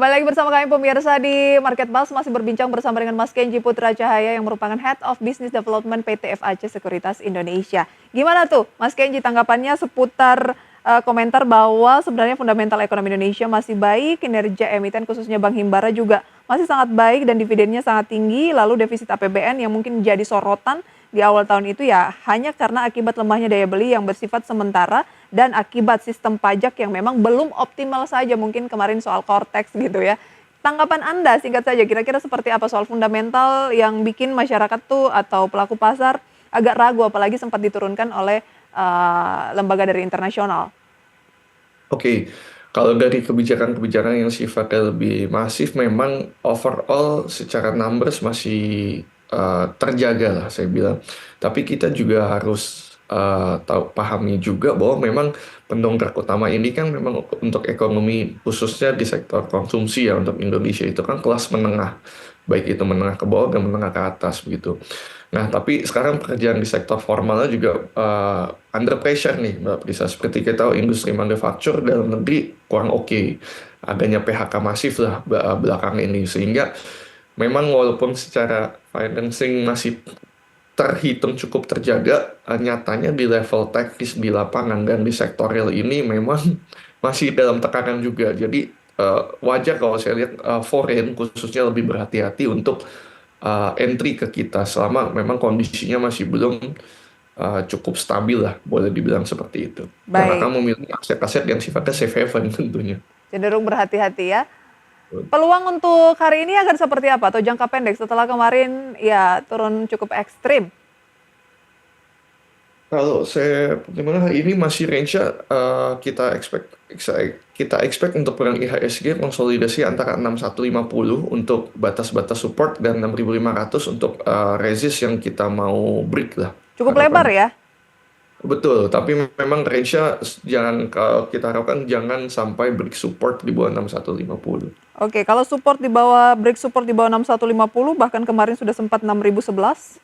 Kembali lagi bersama kami pemirsa di Market Pulse, masih berbincang bersama dengan Mas Kenji Putra Cahaya yang merupakan Head of Business Development PT FAC Sekuritas Indonesia. Gimana tuh Mas Kenji tanggapannya seputar komentar bahwa sebenarnya fundamental ekonomi Indonesia masih baik, kinerja emiten khususnya Bank Himbara juga masih sangat baik dan dividennya sangat tinggi, lalu defisit APBN yang mungkin jadi sorotan di awal tahun itu ya hanya karena akibat lemahnya daya beli yang bersifat sementara dan akibat sistem pajak yang memang belum optimal saja, mungkin kemarin soal Cortex gitu ya. Tanggapan Anda singkat saja, kira-kira seperti apa soal fundamental yang bikin masyarakat tuh atau pelaku pasar agak ragu, apalagi sempat diturunkan oleh lembaga dari internasional. Oke, kalau dari kebijakan-kebijakan yang sifatnya lebih masif, memang overall secara numbers masih terjaga lah saya bilang. Tapi kita juga harus pahami juga bahwa memang pendongkrak utama ini kan memang untuk ekonomi khususnya di sektor konsumsi ya untuk Indonesia itu kan kelas menengah, baik itu menengah ke bawah dan menengah ke atas begitu. Nah, tapi sekarang pekerjaan di sektor formalnya juga under pressure nih, Mbak Prisa. Seperti kita tahu, industri manufaktur dalam negeri kurang oke. Adanya PHK masif lah belakang ini. Sehingga memang walaupun secara financing masih terhitung cukup terjaga, nyatanya di level teknis di lapangan dan di sektor real ini memang masih dalam tekanan juga. Jadi wajar kalau saya lihat foreign khususnya lebih berhati-hati untuk entry ke kita selama memang kondisinya masih belum cukup stabil lah, boleh dibilang seperti itu. Dan akan Baik, memiliki aset-aset yang sifatnya safe haven tentunya. cenderung berhati-hati ya. Peluang untuk hari ini akan seperti apa atau jangka pendek setelah kemarin ya turun cukup ekstrim? Kalau saya gimana ini masih range-nya kita expect untuk perang IHSG konsolidasi antara 6150 untuk batas-batas support dan 6500 untuk resist yang kita mau break lah Cukup lebar harapannya. ya? Betul, tapi memang range-nya jangan kalau kita harapkan jangan sampai break support di bawah 6150. Oke, kalau support di bawah break support di bawah 6150 bahkan kemarin sudah sempat 6011.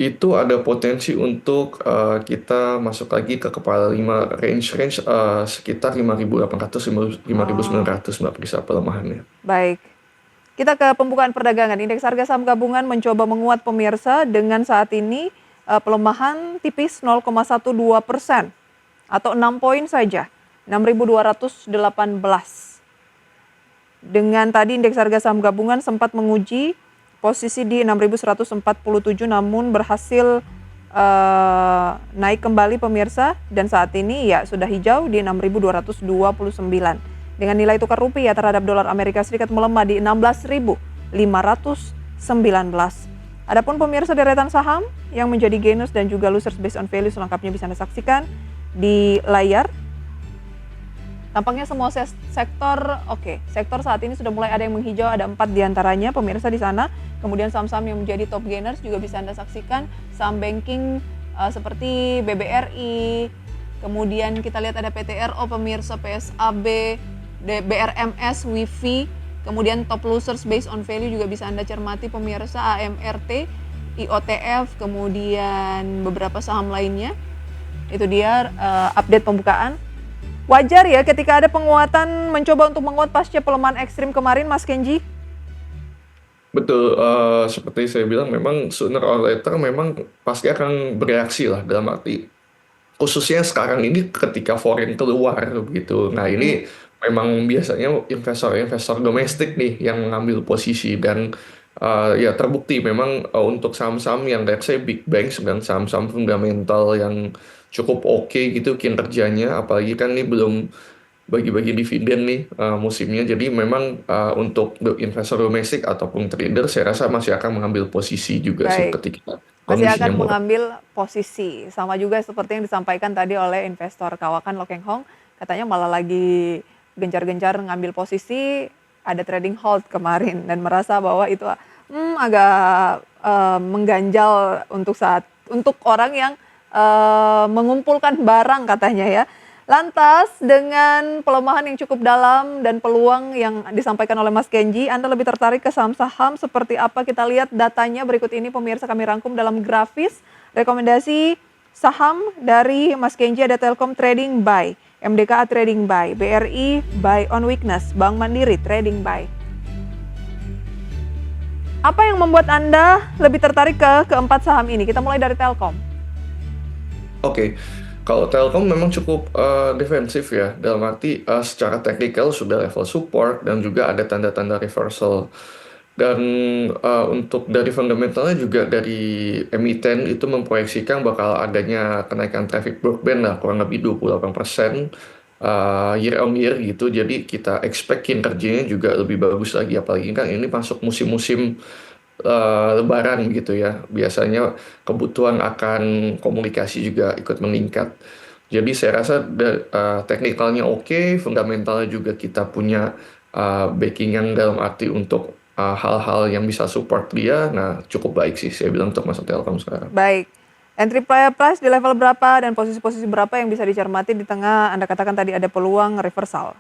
Itu ada potensi untuk kita masuk lagi ke kepala 5 range sekitar 5.800 Oh, 5.900 Mbak Prisa pelemahannya. baik. Kita ke pembukaan perdagangan. Indeks harga saham gabungan mencoba menguat pemirsa dengan saat ini pelemahan tipis 0,12% atau 6 poin saja. 6.218. Dengan tadi indeks harga saham gabungan sempat menguji posisi di 6.147 namun berhasil naik kembali pemirsa dan saat ini ya sudah hijau di 6.229. Dengan nilai tukar rupiah terhadap dolar Amerika Serikat melemah di 16.519. Adapun pemirsa deretan saham yang menjadi gainers dan juga losers based on value selengkapnya bisa Anda saksikan di layar. Tampaknya semua sektor oke. Sektor saat ini sudah mulai ada yang menghijau, ada 4 diantaranya pemirsa di sana. Kemudian saham-saham yang menjadi top gainers juga bisa Anda saksikan. Saham banking seperti BBRI, kemudian kita lihat ada PTRO pemirsa, PSAB, BRMS, WIFI, kemudian top losers based on value juga bisa Anda cermati pemirsa, AMRT, IOTF, kemudian beberapa saham lainnya. Itu dia update pembukaan. Wajar ya ketika ada penguatan mencoba untuk menguat pasca pelemahan ekstrim kemarin, Mas Kenji? Betul, seperti saya bilang memang sooner or later memang pasti akan bereaksi lah dalam arti khususnya sekarang ini ketika foreign keluar begitu. Nah Hmm, ini memang biasanya investor-investor domestik nih yang mengambil posisi dan ya terbukti memang untuk saham-saham yang let's say big banks dan saham-saham fundamental yang cukup oke gitu kinerjanya, apalagi kan ini belum bagi-bagi dividen nih musimnya. Jadi memang untuk investor domestik ataupun trader saya rasa masih akan mengambil posisi juga sih baik. ketika Masih kondisinya akan murah. mengambil posisi. Sama juga seperti yang disampaikan tadi oleh investor kawakan Lokeng Hong, katanya malah lagi gencar-gencar ngambil posisi, ada trading hold kemarin dan merasa bahwa itu agak mengganjal untuk orang yang mengumpulkan barang katanya ya. Lantas dengan pelemahan yang cukup dalam dan peluang yang disampaikan oleh Mas Kenji, Anda lebih tertarik ke saham-saham seperti apa? Kita lihat datanya berikut ini pemirsa, kami rangkum dalam grafis. Rekomendasi saham dari Mas Kenji ada Telkom Trading Buy. MDKA trading buy, BRI buy on weakness, Bank Mandiri trading buy. Apa yang membuat Anda lebih tertarik ke keempat saham ini? Kita mulai dari Telkom. Oke, kalau Telkom memang cukup defensif ya, dalam arti secara teknikal sudah level support dan juga ada tanda-tanda reversal. Dan untuk dari fundamentalnya juga dari emiten itu memproyeksikan bakal adanya kenaikan traffic broadband lah kurang lebih 28% year on year gitu. Jadi kita expect kinerjanya juga lebih bagus lagi, apalagi kan ini masuk musim-musim Lebaran gitu ya. Biasanya kebutuhan akan komunikasi juga ikut meningkat. Jadi saya rasa teknikalnya oke, fundamentalnya juga kita punya backing dalam arti untuk hal-hal yang bisa support dia. Nah, cukup baik sih saya bilang untuk masuk Telkom sekarang. Baik. Entry price di level berapa dan posisi-posisi berapa yang bisa dicermati di tengah Anda katakan tadi ada peluang reversal?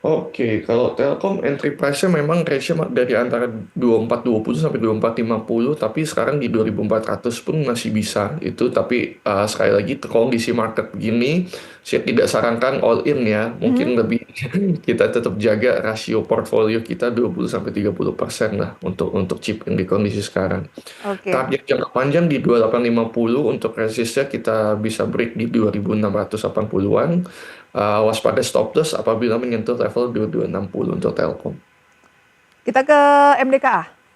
Oke, kalau Telkom entry price-nya memang range-nya dari antara 2420 sampai 2450, tapi sekarang di 2400 pun masih bisa itu. Tapi sekali lagi kondisi market begini, saya tidak sarankan all in ya. Mungkin lebih kita tetap jaga rasio portfolio kita 20 sampai 30% lah untuk chip in di kondisi sekarang. Oke. Target jangka panjang di 2850, untuk resistnya kita bisa break di 2680-an. Waspada stop loss apabila menyentuh level 2260 untuk Telkom. Kita ke MDKA.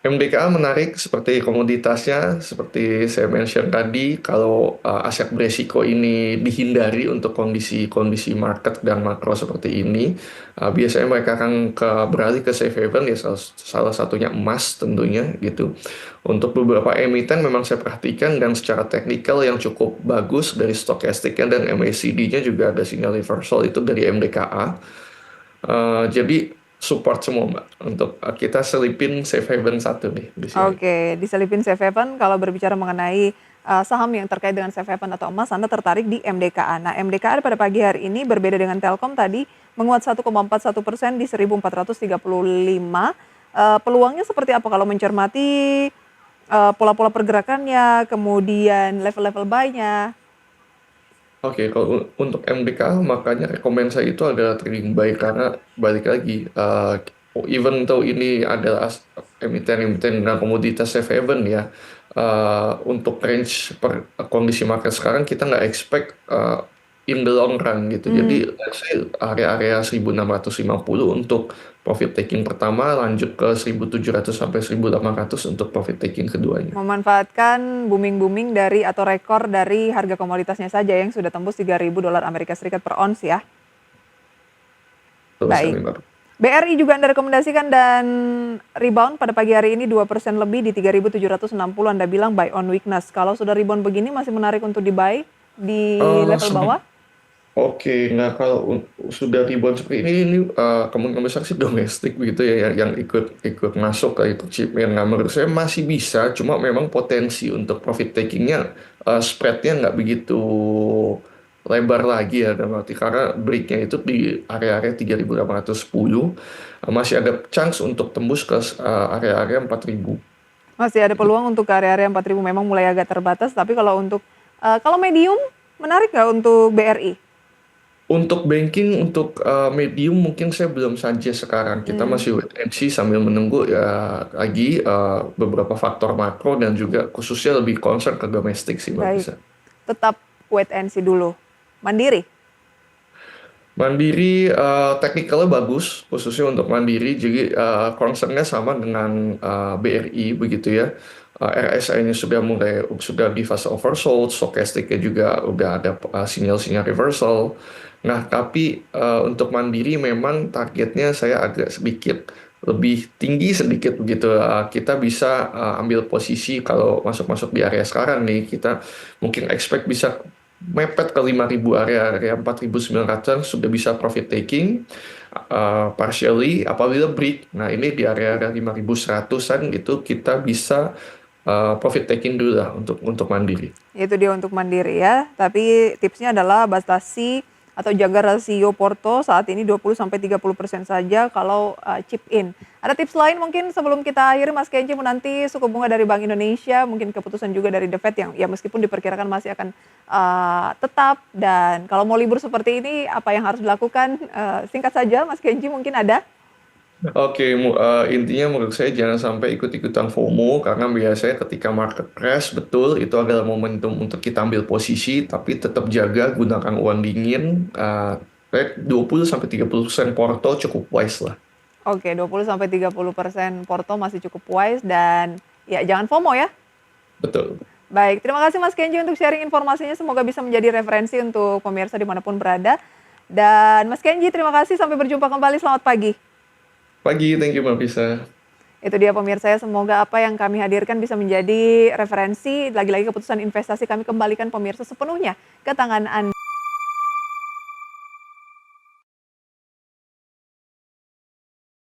MDKA menarik seperti komoditasnya, seperti saya mention tadi, kalau aset beresiko ini dihindari untuk kondisi-kondisi market dan makro seperti ini, biasanya mereka akan beralih ke safe haven, ya salah satunya emas tentunya gitu. Untuk beberapa emiten memang saya perhatikan dan secara teknikal yang cukup bagus dari stokastiknya dan MACD-nya juga ada sinyal reversal itu dari MDKA. Jadi support semua Mbak, untuk kita selipin safe haven satu nih di sini. Oke, diselipin safe haven. Kalau berbicara mengenai saham yang terkait dengan safe haven atau emas, Anda tertarik di MDKA. Nah, MDKA pada pagi hari ini berbeda dengan Telkom tadi, menguat 1,41% di 1435. Peluangnya seperti apa kalau mencermati pola-pola pergerakannya, kemudian level-level buy-nya? Oke, kalau untuk MDK makanya rekomend saya itu adalah trading buy, karena balik lagi even though ini adalah emiten-emiten dan komoditas safe haven ya, untuk range per kondisi market sekarang kita nggak expect in the long run gitu. Jadi let's say area-area 1650 untuk profit taking pertama, lanjut ke 1700 sampai 1800 untuk profit taking keduanya. Memanfaatkan booming-booming dari atau rekor dari harga komoditasnya saja yang sudah tembus 3.000 dolar Amerika Serikat per ons ya. Terus Baik. sekali, Mbak. BRI juga Anda rekomendasikan dan rebound pada pagi hari ini 2% lebih di 3.760. Anda bilang buy on weakness. Kalau sudah rebound begini masih menarik untuk di buy di level bawah? Oke, nah kalau sudah rebound seperti ini kemungkinan besar sih domestik begitu ya yang ikut masuk ke itu chipnya. Nah, menurut saya masih bisa, cuma memang potensi untuk profit takingnya spreadnya nggak begitu lebar lagi ya, dan berarti karena breaknya itu di area-area 3810, masih ada chance untuk tembus ke area-area 4000. Masih ada peluang untuk ke area-area 4.000, memang mulai agak terbatas. Tapi kalau untuk kalau medium menarik nggak untuk BRI? Untuk banking, untuk medium mungkin saya belum saja sekarang. Kita masih wait and see sambil menunggu ya lagi beberapa faktor makro dan juga khususnya lebih concern ke domestik sih Mbak Baik, bisa. tetap wait and see dulu. Mandiri? Mandiri technicalnya bagus, khususnya untuk Mandiri. Jadi concernnya sama dengan BRI begitu ya. RSI-nya sudah di fase oversold, stokastiknya juga udah ada sinyal-sinyal reversal. Nah, tapi untuk Mandiri memang targetnya saya agak sedikit lebih tinggi sedikit begitu. Kita bisa ambil posisi kalau masuk-masuk di area sekarang nih, kita mungkin expect bisa mepet ke 5.000, area 4.900 sudah bisa profit taking partially apabila break. Nah, ini di area 5.100-an itu kita bisa profit taking dulu lah untuk Mandiri. Itu dia untuk Mandiri ya. Tapi tipsnya adalah batasi atau jaga rasio Porto saat ini 20-30% saja kalau chip in. Ada tips lain mungkin sebelum kita akhiri Mas Kenji menanti suku bunga dari Bank Indonesia, mungkin keputusan juga dari The Fed yang ya meskipun diperkirakan masih akan tetap, dan kalau mau libur seperti ini apa yang harus dilakukan? Singkat saja Mas Kenji mungkin ada? Oke, intinya menurut saya jangan sampai ikut-ikutan FOMO karena biasanya ketika market crash betul itu adalah momentum untuk kita ambil posisi tapi tetap jaga gunakan uang dingin. 20-30% Porto cukup wise lah. Oke, 20-30% Porto masih cukup wise dan ya jangan FOMO ya. Betul. Baik, terima kasih Mas Kenji untuk sharing informasinya. Semoga bisa menjadi referensi untuk pemirsa dimanapun berada. Dan Mas Kenji, terima kasih. Sampai berjumpa kembali. Selamat pagi. Pagi, thank you Mbak Pisa. Itu dia pemirsa ya, semoga apa yang kami hadirkan bisa menjadi referensi. Lagi-lagi keputusan investasi kami kembalikan pemirsa sepenuhnya ke tangan Anda.